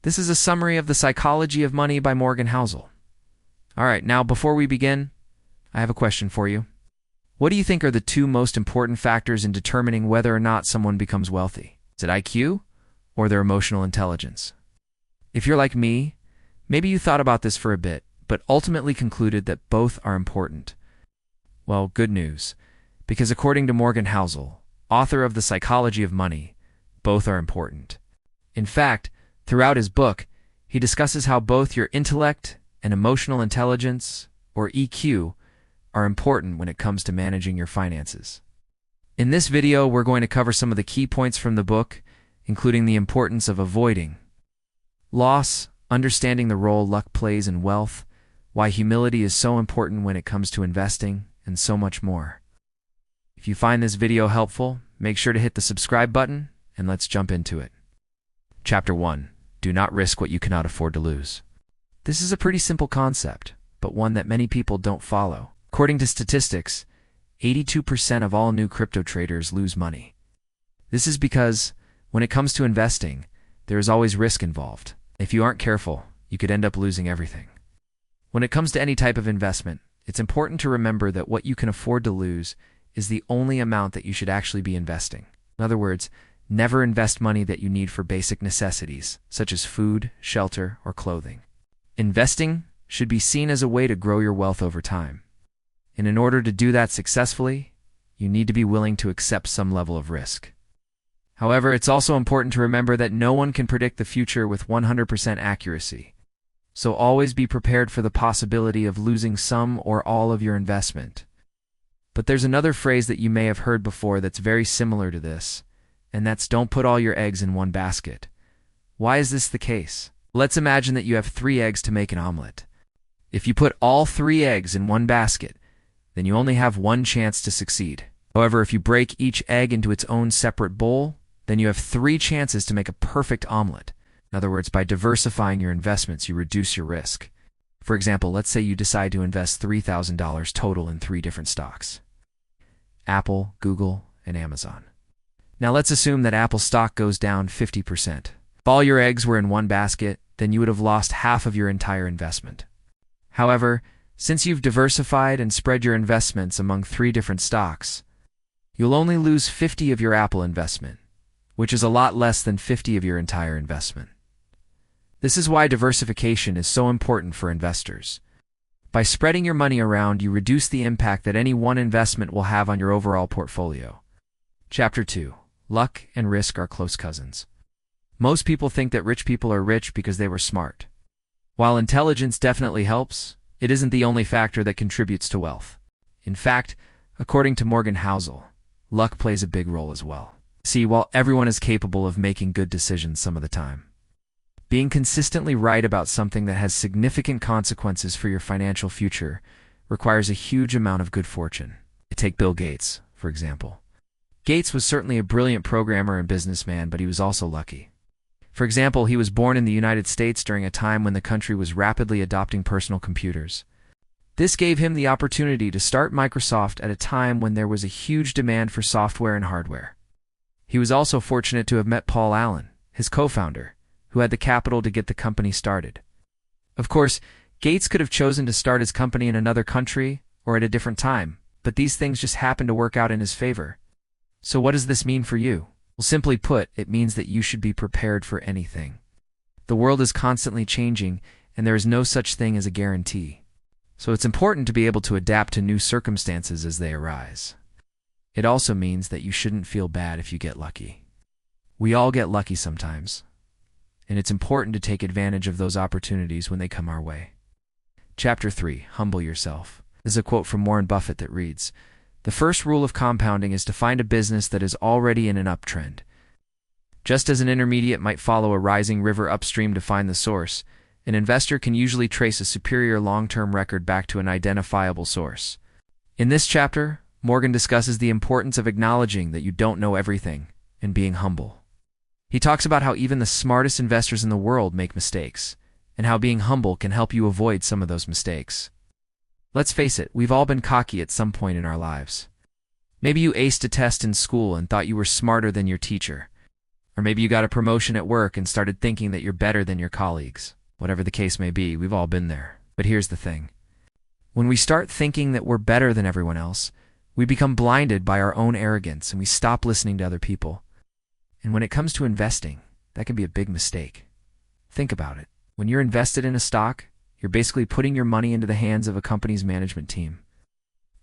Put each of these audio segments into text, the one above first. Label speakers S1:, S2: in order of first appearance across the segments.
S1: This is a summary of The Psychology of Money by Morgan Housel. All right, now before we begin, I have a question for you. What do you think are the two most important factors in determining whether or not someone becomes wealthy? Is it IQ or their emotional intelligence? If you're like me, maybe you thought about this for a bit, but ultimately concluded that both are important. Well, good news, because according to Morgan Housel, author of The Psychology of Money, both are important. In fact, throughout his book, he discusses how both your intellect and emotional intelligence, or EQ, are important when it comes to managing your finances. In this video, we're going to cover some of the key points from the book, including the importance of avoiding loss, understanding the role luck plays in wealth, why humility is so important when it comes to investing, and so much more. If you find this video helpful, make sure to hit the subscribe button, and let's jump into it. Chapter 1. Do not risk what you cannot afford to lose. This is a pretty simple concept, but one that many people don't follow. According to statistics, 82% of all new crypto traders lose money. This is because, when it comes to investing, there is always risk involved. If you aren't careful, you could end up losing everything. When it comes to any type of investment, it's important to remember that what you can afford to lose is the only amount that you should actually be investing. In other words, never invest money that you need for basic necessities, such as food, shelter, or clothing. Investing should be seen as a way to grow your wealth over time. And in order to do that successfully, you need to be willing to accept some level of risk. However, it's also important to remember that no one can predict the future with 100% accuracy. So always be prepared for the possibility of losing some or all of your investment. But there's another phrase that you may have heard before that's very similar to this, and that's don't put all your eggs in one basket. Why is this the case? Let's imagine that you have 3 eggs to make an omelet. If you put all 3 eggs in one basket, then you only have one chance to succeed. However, if you break each egg into its own separate bowl, then you have 3 chances to make a perfect omelet. In other words, by diversifying your investments, you reduce your risk. For example, let's say you decide to invest $3,000 total in 3 different stocks: Apple, Google, and Amazon. Now let's assume that Apple stock goes down 50%. If all your eggs were in one basket, then you would have lost half of your entire investment. However, since you've diversified and spread your investments among 3 different stocks, you'll only lose 50 of your Apple investment, which is a lot less than 50 of your entire investment. This is why diversification is so important for investors. By spreading your money around, you reduce the impact that any one investment will have on your overall portfolio. Chapter 2. Luck and risk are close cousins. Most people think that rich people are rich because they were smart. While intelligence definitely helps, it isn't the only factor that contributes to wealth. In fact, according to Morgan Housel, luck plays a big role as well. See, while everyone is capable of making good decisions some of the time, being consistently right about something that has significant consequences for your financial future requires a huge amount of good fortune. Take Bill Gates, for example. Gates was certainly a brilliant programmer and businessman, but he was also lucky. For example, he was born in the United States during a time when the country was rapidly adopting personal computers. This gave him the opportunity to start Microsoft at a time when there was a huge demand for software and hardware. He was also fortunate to have met Paul Allen, his co-founder, who had the capital to get the company started. Of course, Gates could have chosen to start his company in another country or at a different time, but these things just happened to work out in his favor. So what does this mean for you? Well, simply put, it means that you should be prepared for anything. The world is constantly changing, and there is no such thing as a guarantee. So it's important to be able to adapt to new circumstances as they arise. It also means that you shouldn't feel bad if you get lucky. We all get lucky sometimes, and it's important to take advantage of those opportunities when they come our way. Chapter 3. Humble yourself. This is a quote from Warren Buffett that reads, "The first rule of compounding is to find a business that is already in an uptrend. Just as an intermediate might follow a rising river upstream to find the source, an investor can usually trace a superior long-term record back to an identifiable source." In this chapter, Morgan discusses the importance of acknowledging that you don't know everything and being humble. He talks about how even the smartest investors in the world make mistakes, and how being humble can help you avoid some of those mistakes. Let's face it, we've all been cocky at some point in our lives. Maybe you aced a test in school and thought you were smarter than your teacher. Or maybe you got a promotion at work and started thinking that you're better than your colleagues. Whatever the case may be, we've all been there. But here's the thing. When we start thinking that we're better than everyone else, we become blinded by our own arrogance and we stop listening to other people. And when it comes to investing, that can be a big mistake. Think about it. When you're invested in a stock, you're basically putting your money into the hands of a company's management team.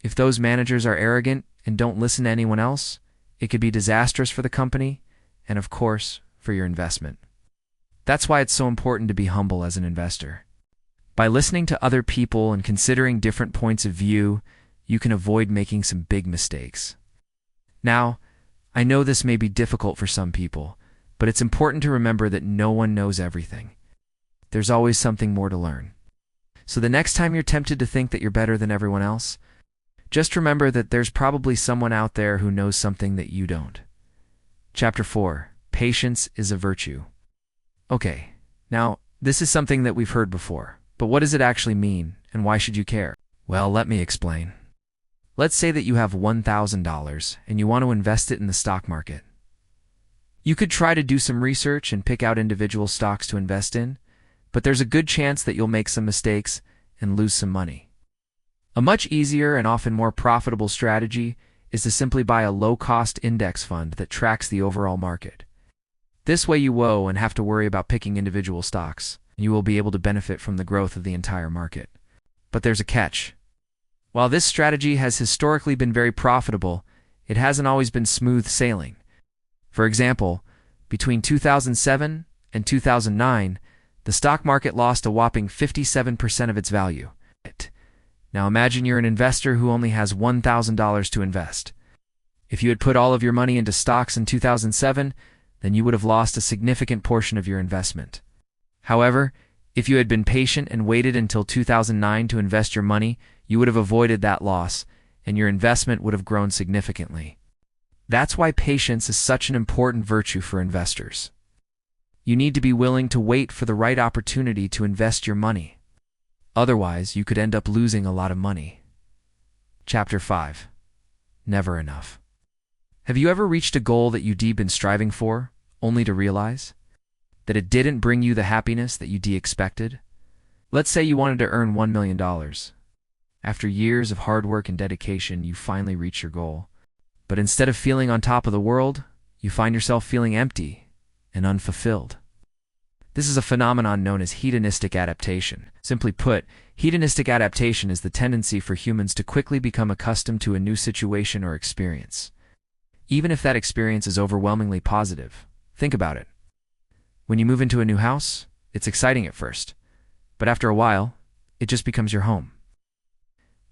S1: If those managers are arrogant and don't listen to anyone else, it could be disastrous for the company and, of course, for your investment. That's why it's so important to be humble as an investor. By listening to other people and considering different points of view, you can avoid making some big mistakes. Now, I know this may be difficult for some people, but it's important to remember that no one knows everything. There's always something more to learn. So the next time you're tempted to think that you're better than everyone else, just remember that there's probably someone out there who knows something that you don't. Chapter 4. Patience is a virtue. Okay, now, this is something that we've heard before, but what does it actually mean, and why should you care? Well, let me explain. Let's say that you have $1,000 and you want to invest it in the stock market. You could try to do some research and pick out individual stocks to invest in, but there's a good chance that you'll make some mistakes and lose some money. A much easier and often more profitable strategy is to simply buy a low-cost index fund that tracks the overall market. This way you won't have to worry about picking individual stocks, and you will be able to benefit from the growth of the entire market. But there's a catch. While this strategy has historically been very profitable, it hasn't always been smooth sailing. For example, between 2007 and 2009, the stock market lost a whopping 57% of its value. Now imagine you're an investor who only has $1,000 to invest. If you had put all of your money into stocks in 2007, then you would have lost a significant portion of your investment. However, if you had been patient and waited until 2009 to invest your money, you would have avoided that loss, and your investment would have grown significantly. That's why patience is such an important virtue for investors. You need to be willing to wait for the right opportunity to invest your money. Otherwise, you could end up losing a lot of money. Chapter 5. Never enough. Have you ever reached a goal that you'd been striving for, only to realize that it didn't bring you the happiness that you expected? Let's say you wanted to earn $1 million. After years of hard work and dedication, you finally reach your goal. But instead of feeling on top of the world, you find yourself feeling empty and unfulfilled. This is a phenomenon known as hedonistic adaptation. Simply put, hedonistic adaptation is the tendency for humans to quickly become accustomed to a new situation or experience, even if that experience is overwhelmingly positive. Think about it. When you move into a new house, it's exciting at first, but after a while, it just becomes your home.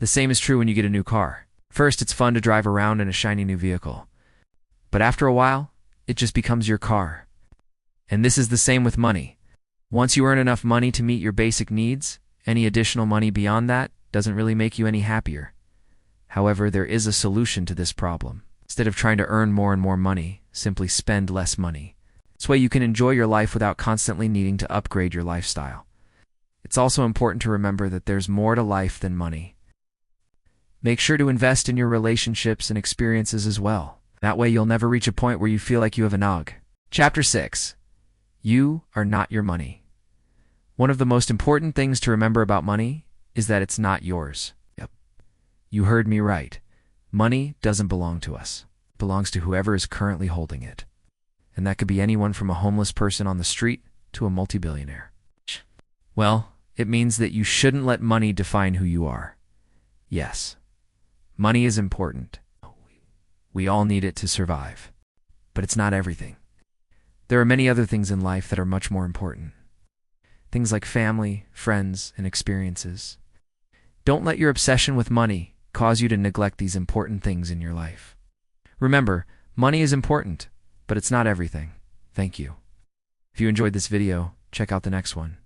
S1: The same is true when you get a new car. First, it's fun to drive around in a shiny new vehicle, but after a while, it just becomes your car. And this is the same with money. Once you earn enough money to meet your basic needs, any additional money beyond that doesn't really make you any happier. However, there is a solution to this problem. Instead of trying to earn more and more money, simply spend less money. This way you can enjoy your life without constantly needing to upgrade your lifestyle. It's also important to remember that there's more to life than money. Make sure to invest in your relationships and experiences as well. That way you'll never reach a point where you feel like you have a nog. Chapter 6. You are not your money. One of the most important things to remember about money is that it's not yours. Yep. You heard me right. Money doesn't belong to us. It belongs to whoever is currently holding it. And that could be anyone from a homeless person on the street to a multi-billionaire. Well, it means that you shouldn't let money define who you are. Yes, money is important. We all need it to survive. But it's not everything. There are many other things in life that are much more important. Things like family, friends, and experiences. Don't let your obsession with money cause you to neglect these important things in your life. Remember, money is important, but it's not everything. Thank you. If you enjoyed this video, check out the next one.